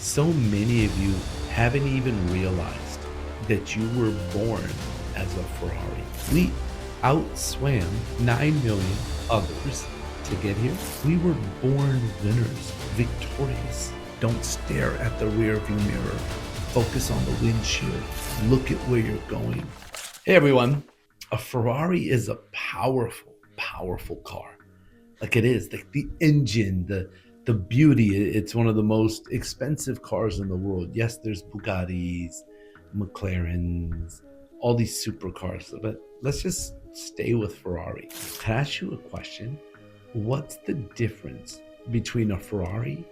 So many of you haven't even realized that you were born as a Ferrari. We outswam 9 million others to get here. We were born winners, victorious. Don't stare at the rearview mirror. Focus on the windshield. Look at where you're going. Hey everyone, a Ferrari is a powerful, powerful car. Like it is, like the engine, the beauty. It's one of the most expensive cars in the world. Yes, there's Bugattis, McLarens, all these supercars, but let's just stay with Ferrari. Can I ask you a question? What's the difference between a Ferrari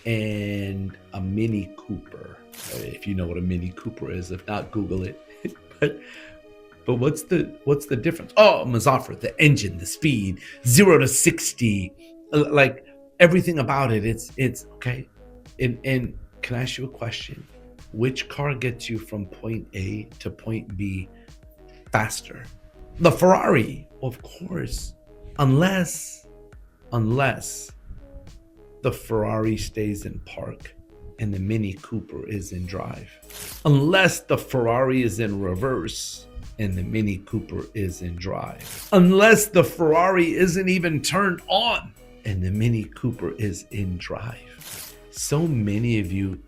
and a Mini Cooper? If you know what a Mini Cooper is, if not, Google it. but what's the difference? Oh, Muzafer, the engine, the speed, 0 to 60, like everything about it. It's okay. And can I ask you a question? Which car gets you from point A to point B faster? The Ferrari, of course, unless the Ferrari stays in park and the Mini Cooper is in drive. Unless the Ferrari is in reverse and the Mini Cooper is in drive. Unless the Ferrari isn't even turned on and the Mini Cooper is in drive. So many of you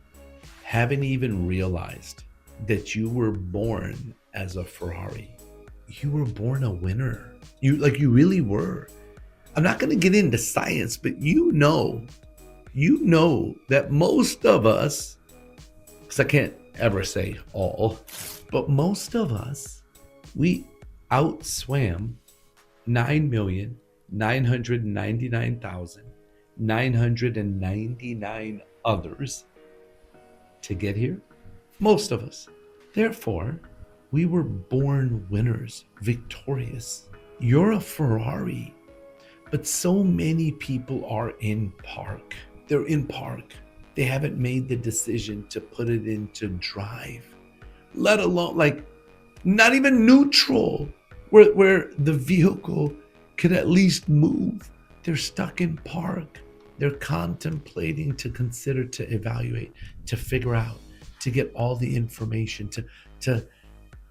haven't even realized that you were born as a Ferrari. You were born a winner. You really were. I'm not going to get into science, but you know that most of us, because I can't ever say all, but most of us, we outswam 9,999,999 others to get here. Most of us. Therefore, we were born winners, victorious. You're a Ferrari, but so many people are in park. They're in park. They haven't made the decision to put it into drive, let alone not even neutral, where the vehicle could at least move. They're stuck in park. They're contemplating, to consider, to evaluate, to figure out, to get all the information, to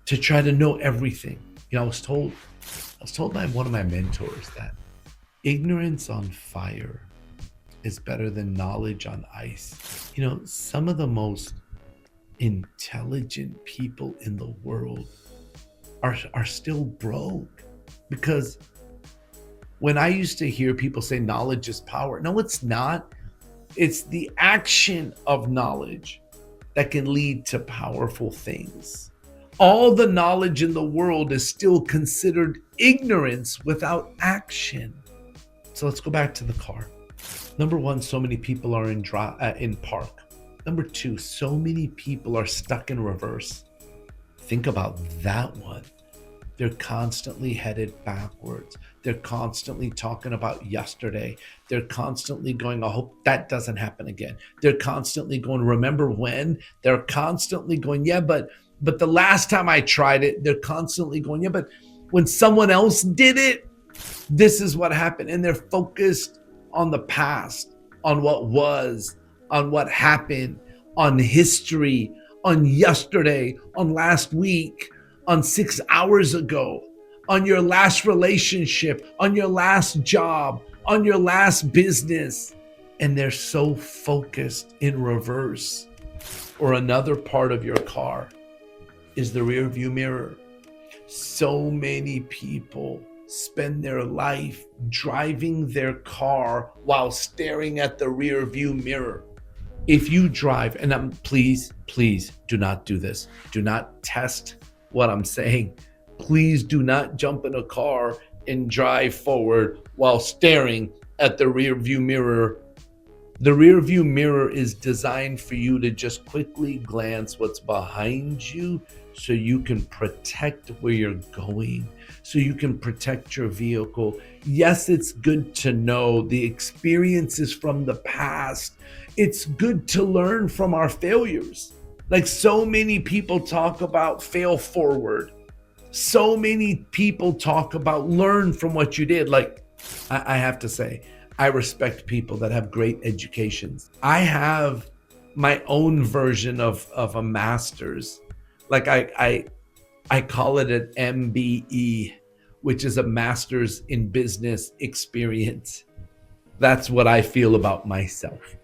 try to know everything. I was told by one of my mentors that ignorance on fire is better than knowledge on ice. Some of the most intelligent people in the world are still broke, because when I used to hear people say knowledge is power, no, it's not. It's the action of knowledge that can lead to powerful things. All the knowledge in the world is still considered ignorance without action. So let's go back to the car. Number one, so many people are in park. Number two, so many people are stuck in reverse. Think about that one. They're constantly headed backwards. They're constantly talking about yesterday. They're constantly going, I hope that doesn't happen again. They're constantly going, remember when? They're constantly going, yeah, but the last time I tried it. They're constantly going, yeah, but when someone else did it, this is what happened. And they're focused on the past, on what was, on what happened, on history, on yesterday, on last week, on 6 hours ago, on your last relationship, on your last job, on your last business. And they're so focused in reverse. Or another part of your car is the rear view mirror. So many people spend their life driving their car while staring at the rear view mirror. If you drive, and please do not do this. Do not test what I'm saying. Please do not jump in a car and drive forward while staring at the rear view mirror. The rear view mirror is designed for you to just quickly glance what's behind you so you can protect where you're going, so you can protect your vehicle. Yes, it's good to know the experiences from the past. It's good to learn from our failures. Like so many people talk about fail forward. So many people talk about learn from what you did. Like I have to say, I respect people that have great educations. I have my own version of a master's. Like I call it an MBE, which is a master's in business experience. That's what I feel about myself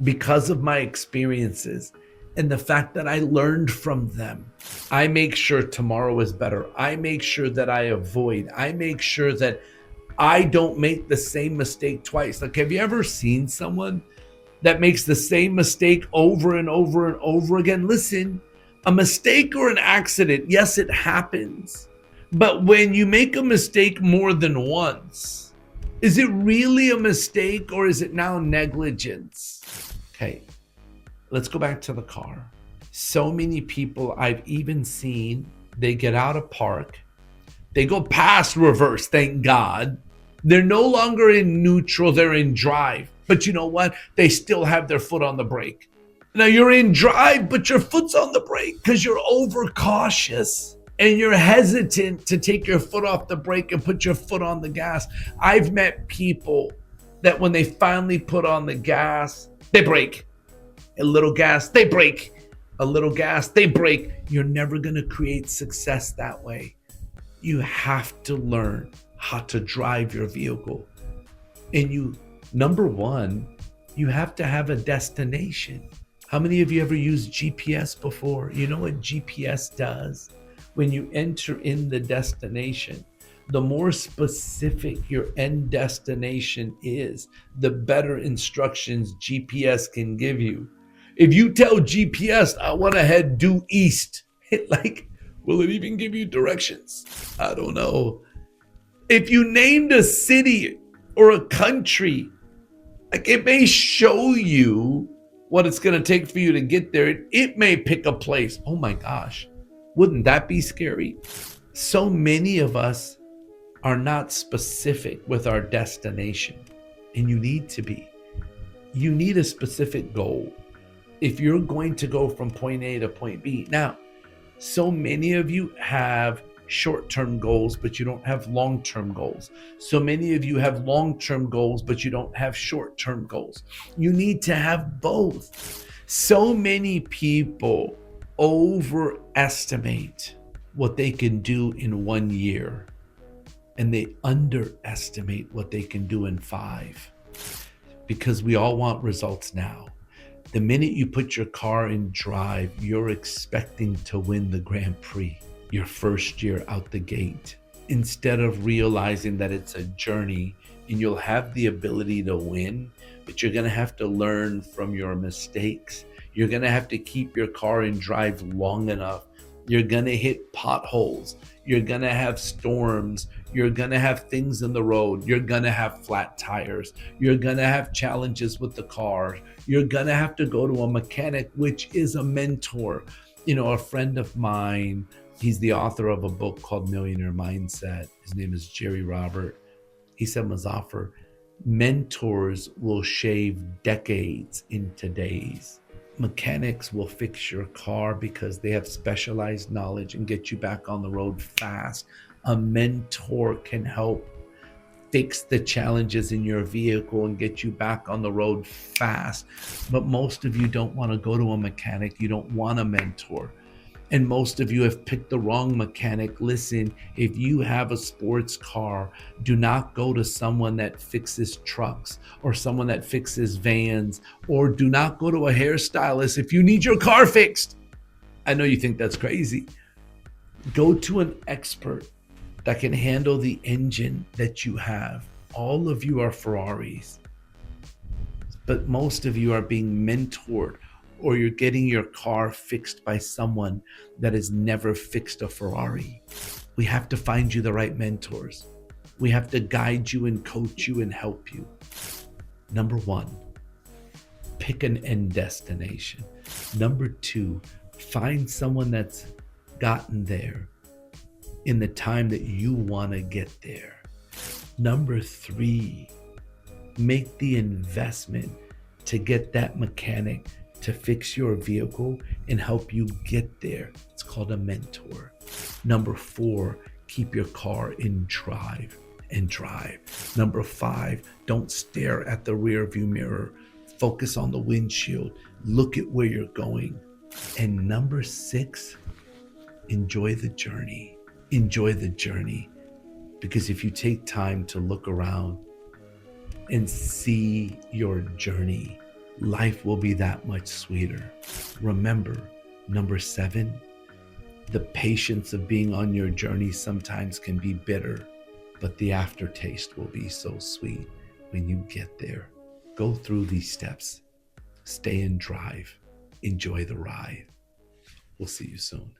because of my experiences and the fact that I learned from them. I make sure tomorrow is better. I make sure that I avoid. I make sure that I don't make the same mistake twice. Like, have you ever seen someone that makes the same mistake over and over and over again? Listen, a mistake or an accident, yes, it happens. But when you make a mistake more than once, is it really a mistake or is it now negligence? Okay, let's go back to the car. So many people I've even seen, they get out of park, they go past reverse, thank God. They're no longer in neutral, they're in drive. But you know what? They still have their foot on the brake. Now you're in drive, but your foot's on the brake because you're overcautious and you're hesitant to take your foot off the brake and put your foot on the gas. I've met people that when they finally put on the gas, they brake. A little gas, they brake. A little gas, they brake. You're never going to create success that way. You have to learn how to drive your vehicle. And number one, you have to have a destination. How many of you ever used GPS before? You know what GPS does? When you enter in the destination, the more specific your end destination is, the better instructions GPS can give you. If you tell GPS, I want to head due east, will it even give you directions? I don't know. If you named a city or a country, it may show you what it's going to take for you to get there. It may pick a place. Oh my gosh, wouldn't that be scary? So many of us are not specific with our destination, and you need to be. You need a specific goal if you're going to go from point A to point B. Now, so many of you have short-term goals, but you don't have long-term goals. So many of you have long-term goals, but you don't have short-term goals. You need to have both. So many people overestimate what they can do in 1 year, and they underestimate what they can do in 5, because we all want results now. The minute you put your car in drive, you're expecting to win the Grand Prix your first year out the gate, instead of realizing that it's a journey and you'll have the ability to win, but you're going to have to learn from your mistakes. You're going to have to keep your car in drive long enough. You're going to hit potholes. You're going to have storms. You're going to have things in the road. You're going to have flat tires. You're going to have challenges with the car. You're going to have to go to a mechanic, which is a mentor. You know, a friend of mine, he's the author of a book called Millionaire Mindset. His name is Jerry Robert. He said, Muzafer, mentors will shave decades into days. Mechanics will fix your car because they have specialized knowledge and get you back on the road fast. A mentor can help fix the challenges in your vehicle and get you back on the road fast. But most of you don't want to go to a mechanic. You don't want a mentor. And most of you have picked the wrong mechanic. Listen, if you have a sports car, do not go to someone that fixes trucks or someone that fixes vans, or do not go to a hairstylist if you need your car fixed. I know you think that's crazy. Go to an expert that can handle the engine that you have. All of you are Ferraris, but most of you are being mentored, or you're getting your car fixed by someone that has never fixed a Ferrari. We have to find you the right mentors. We have to guide you and coach you and help you. Number one, pick an end destination. Number two, find someone that's gotten there in the time that you want to get there. Number three, make the investment to get that mechanic to fix your vehicle and help you get there. It's called a mentor. Number four, keep your car in drive and drive. Number five, don't stare at the rear view mirror. Focus on the windshield. Look at where you're going. And number 6, enjoy the journey. Enjoy the journey. Because if you take time to look around and see your journey, life will be that much sweeter. Remember, number 7, the patience of being on your journey sometimes can be bitter, but the aftertaste will be so sweet when you get there. Go through these steps. Stay and drive. Enjoy the ride. We'll see you soon.